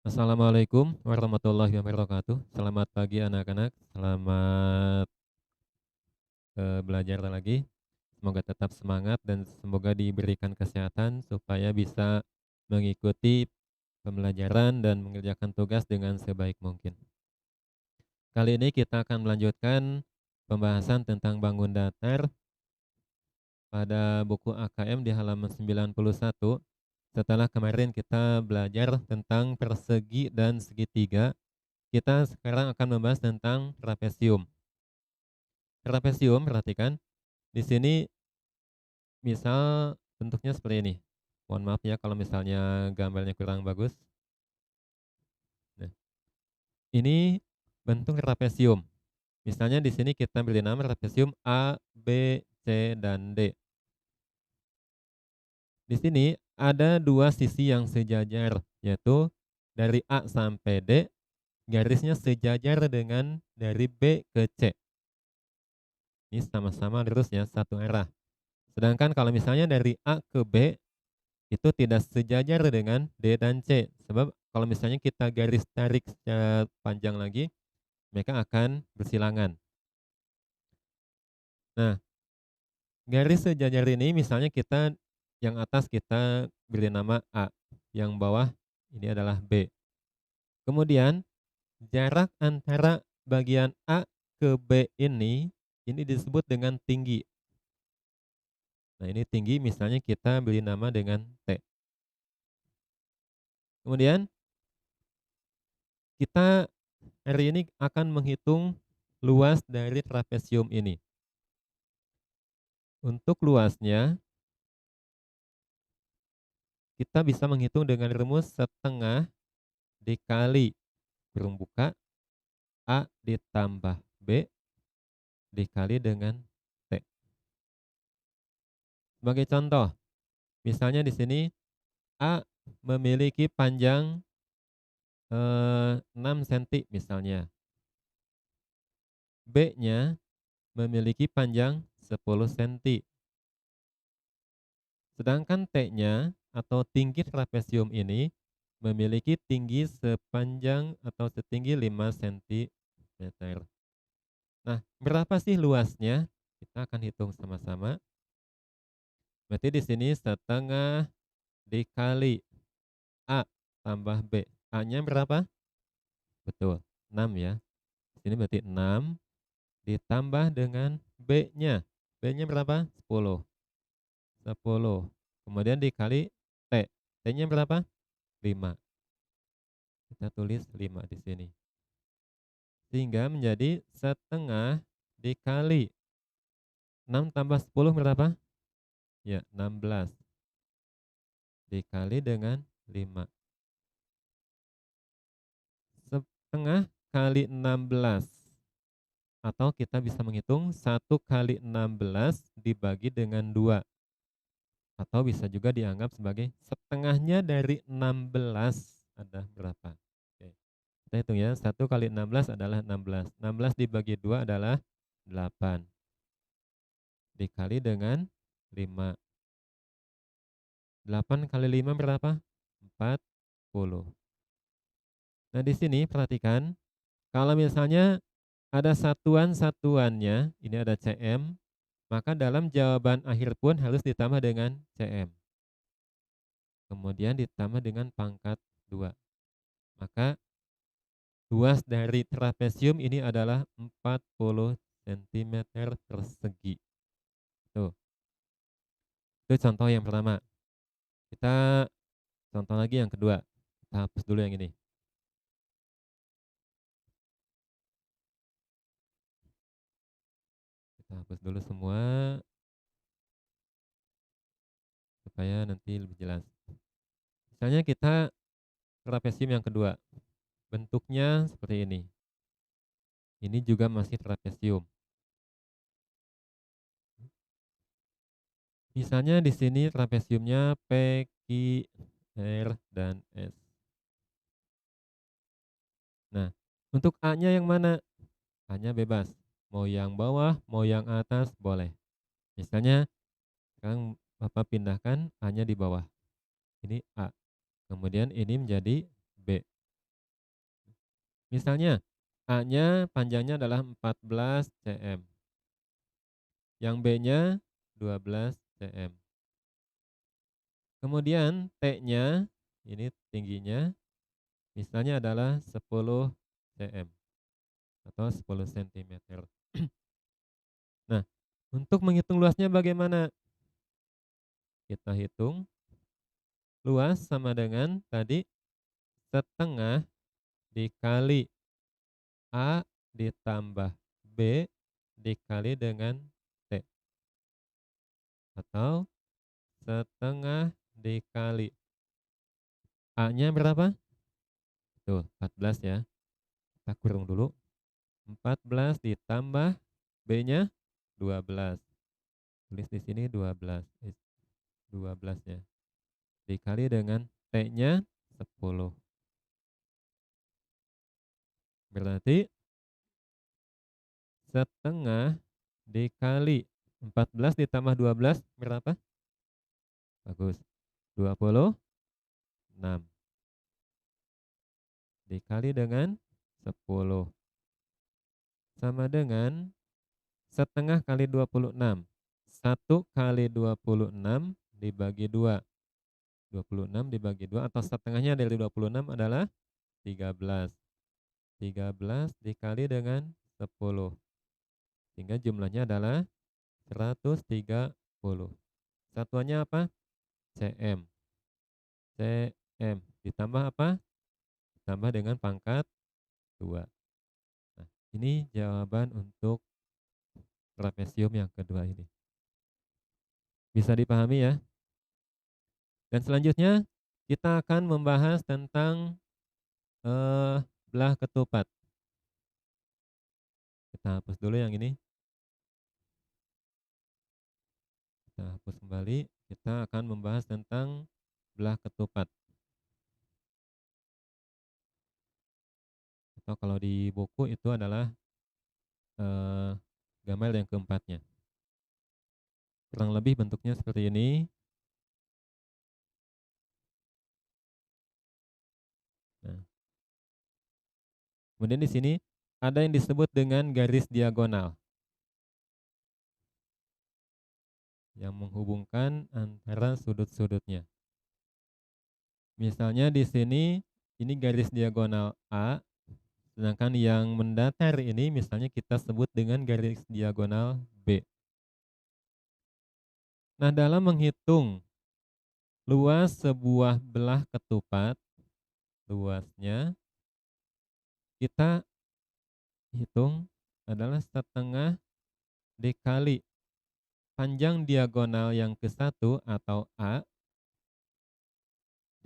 Assalamualaikum warahmatullahi wabarakatuh. Selamat pagi anak-anak, selamat, belajar lagi. Semoga tetap semangat dan semoga diberikan kesehatan supaya bisa mengikuti pembelajaran dan mengerjakan tugas dengan sebaik mungkin. Kali ini kita akan melanjutkan pembahasan tentang bangun datar pada buku AKM di halaman 91. Setelah kemarin kita belajar tentang persegi dan segitiga, kita sekarang akan membahas tentang trapesium. Trapesium, perhatikan, di sini misal bentuknya seperti ini. Mohon maaf ya kalau misalnya gambarnya kurang bagus. Nah, ini bentuk trapesium. Misalnya di sini kita beri nama trapesium A, B, C, dan D. Di sini ada dua sisi yang sejajar, yaitu dari A sampai D, garisnya sejajar dengan dari B ke C. Ini sama-sama lurusnya satu arah. Sedangkan kalau misalnya dari A ke B, itu tidak sejajar dengan D dan C. Sebab kalau misalnya kita garis tarik secara panjang lagi, mereka akan bersilangan. Nah, garis sejajar ini misalnya kita yang atas kita beri nama A, yang bawah ini adalah B. Kemudian jarak antara bagian A ke B ini disebut dengan tinggi. Nah, ini tinggi misalnya kita beri nama dengan T. Kemudian kita hari ini akan menghitung luas dari trapesium ini. Untuk luasnya, kita bisa menghitung dengan rumus setengah dikali kurung buka A ditambah B dikali dengan T. Sebagai contoh, misalnya di sini A memiliki panjang 6 cm misalnya. B-nya memiliki panjang 10 cm. Sedangkan T-nya atau tinggi trapesium ini memiliki tinggi sepanjang atau setinggi 5 cm. Nah, berapa sih luasnya? Kita akan hitung sama-sama. Berarti di sini setengah dikali A tambah B. A-nya berapa? Betul, 6 ya. Di sini berarti 6 ditambah dengan B-nya. B-nya berapa? 10. 10. Kemudian dikali T. T-nya berapa? 5. Kita tulis 5 di sini. Sehingga menjadi setengah dikali 6 tambah 10 berapa? Ya, 16. Dikali dengan 5. Setengah kali 16. Atau kita bisa menghitung 1 kali 16 dibagi dengan 2. Atau bisa juga dianggap sebagai setengahnya dari 16 ada berapa? Oke. Kita hitung ya, 1 kali 16 adalah 16. 16 dibagi 2 adalah 8. Dikali dengan 5. 8 kali 5 berapa? 40. Nah, di sini perhatikan, kalau misalnya ada satuan-satuannya, ini ada cm, maka dalam jawaban akhir pun harus ditambah dengan cm. Kemudian ditambah dengan pangkat 2. Maka luas dari trapesium ini adalah 40 cm persegi. Tuh, itu contoh yang pertama. Kita contoh lagi yang kedua. Kita hapus dulu yang ini. Kita hapus dulu semua supaya nanti lebih jelas. Misalnya kita trapesium yang kedua. Bentuknya seperti ini. Ini juga masih trapesium. Misalnya di sini trapesiumnya P, Q, R, dan S. Nah, untuk A-nya yang mana? A-nya bebas. Mau yang bawah, mau yang atas, boleh. Misalnya, sekarang Bapak pindahkan A-nya di bawah. Ini A. Kemudian ini menjadi B. Misalnya, A-nya panjangnya adalah 14 cm, yang B-nya 12 cm. Kemudian T-nya, ini tingginya, misalnya adalah 10 cm atau 10 sentimeter. Nah, untuk menghitung luasnya bagaimana? Kita hitung luas sama dengan tadi setengah dikali A ditambah B dikali dengan T, atau setengah dikali A-nya berapa? Tuh, 14 ya. Kita kurung dulu. 14 ditambah B-nya 12. Tulis di sini 12. 12 ya. Dikali dengan T-nya 10. Berarti setengah dikali 14 ditambah 12 berapa? Bagus. 26 dikali dengan 10 sama dengan setengah kali 26. 1 kali 26 dibagi 2. 26 dibagi 2 atau setengahnya dari 26 adalah 13. 13 dikali dengan 10. Sehingga jumlahnya adalah 130. Satuannya apa? cm. cm ditambah apa? Ditambah dengan pangkat 2. Nah, ini jawaban untuk trapesium yang kedua ini. Bisa dipahami ya? Dan selanjutnya kita akan membahas tentang belah ketupat. Kita hapus dulu yang ini. Kita hapus kembali. Kita akan membahas tentang belah ketupat. Atau kalau di buku itu adalah eh, gambar yang keempatnya. Kurang lebih bentuknya seperti ini. Nah, kemudian di sini ada yang disebut dengan garis diagonal yang menghubungkan antara sudut-sudutnya. Misalnya di sini ini garis diagonal A, sedangkan yang mendatar ini misalnya kita sebut dengan garis diagonal B. Nah, dalam menghitung luas sebuah belah ketupat, luasnya kita hitung adalah setengah dikali panjang diagonal yang ke satu atau A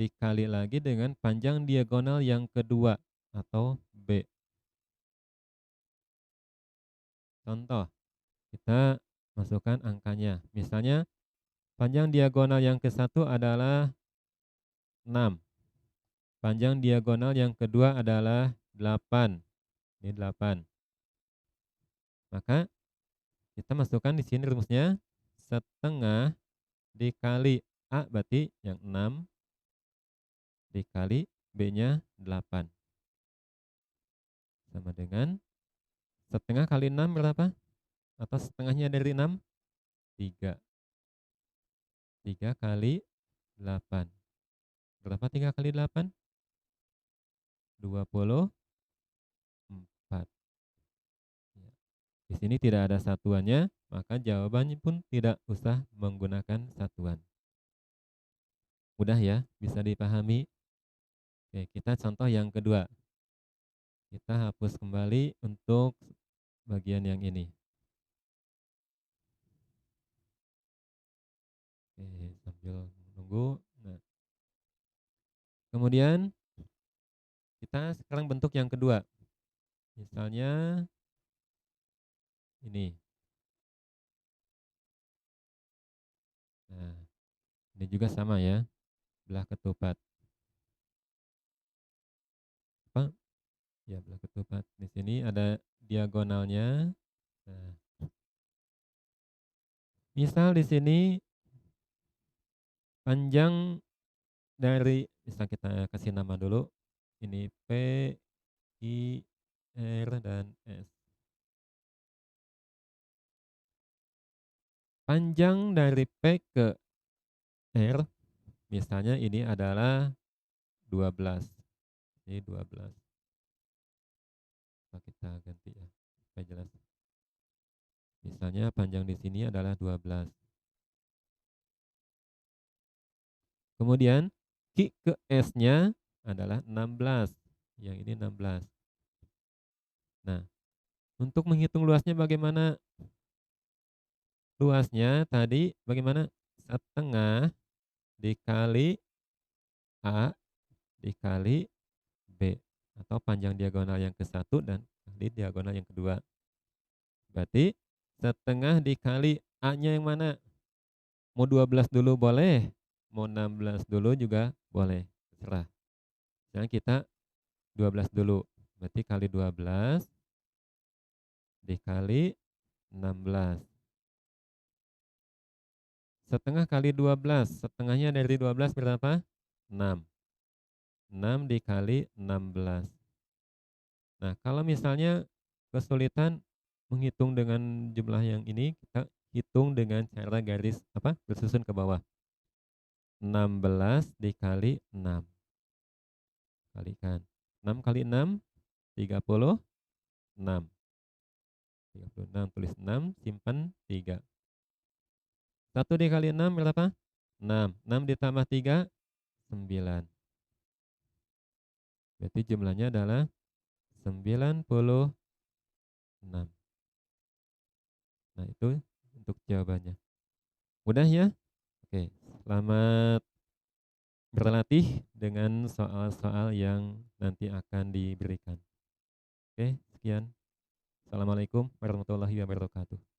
dikali lagi dengan panjang diagonal yang kedua atau B. Contoh, kita masukkan angkanya. Misalnya panjang diagonal yang ke satu adalah 6. Panjang diagonal yang kedua adalah 8. Ini 8. Maka kita masukkan di sini rumusnya setengah dikali A berarti yang 6 dikali B-nya 8. Sama dengan setengah kali 6 berapa? Atau setengahnya dari 6? 3. 3 kali 8. Berapa 3 kali 8? 24. Ya. Di sini tidak ada satuannya, maka jawabannya pun tidak usah menggunakan satuan. Mudah ya, bisa dipahami. Oke, kita contoh yang kedua. Kita hapus kembali untuk bagian yang ini. Oke, sambil menunggu. Nah, kemudian kita sekarang bentuk yang kedua. Misalnya ini. Nah, ini juga sama ya, belah ketupat. Apa? Ya, belah ketupat. Di sini ada diagonalnya. Nah, misal di sini panjang dari, misal kita kasih nama dulu. Ini P, I, R, dan S. Panjang dari P ke R, misalnya ini adalah 12. Ini 12. Coba kita ganti ya, supaya jelas. Misalnya panjang di sini adalah 12. Kemudian Q ke S-nya adalah 16. Yang ini 16. Nah, untuk menghitung luasnya bagaimana? Luasnya tadi bagaimana? Setengah dikali A dikali B, atau panjang diagonal yang ke satu dan kali diagonal yang kedua. Berarti setengah dikali A-nya yang mana? Mau 12 dulu boleh, mau 16 dulu juga boleh, terserah. Sekarang kita 12 dulu. Berarti kali 12 dikali 16. Setengah kali 12, setengahnya dari 12 berapa? 6. 6 dikali 16. Nah, kalau misalnya kesulitan menghitung dengan jumlah yang ini, kita hitung dengan cara garis apa? Bersusun ke bawah. 16 dikali 6. Kalikan. 6 kali 6, 36. 36, tulis 6, simpan 3. 1 dikali 6 berapa? 6. 6 ditambah 3, 9. Berarti jumlahnya adalah 96. Nah, itu untuk jawabannya. Mudah ya? Oke, selamat berlatih dengan soal-soal yang nanti akan diberikan. Oke, sekian. Assalamualaikum warahmatullahi wabarakatuh.